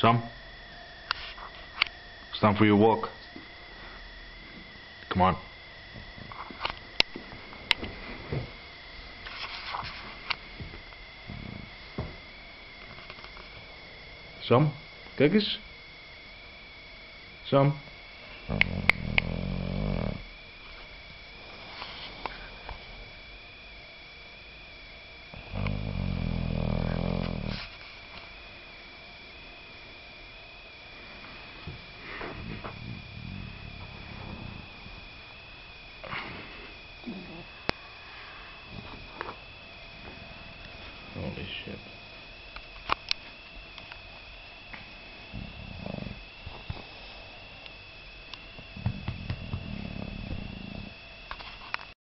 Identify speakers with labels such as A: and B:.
A: Sam? It's time for your walk. Come on. Sam, kijk eens. Sam. Holy shit.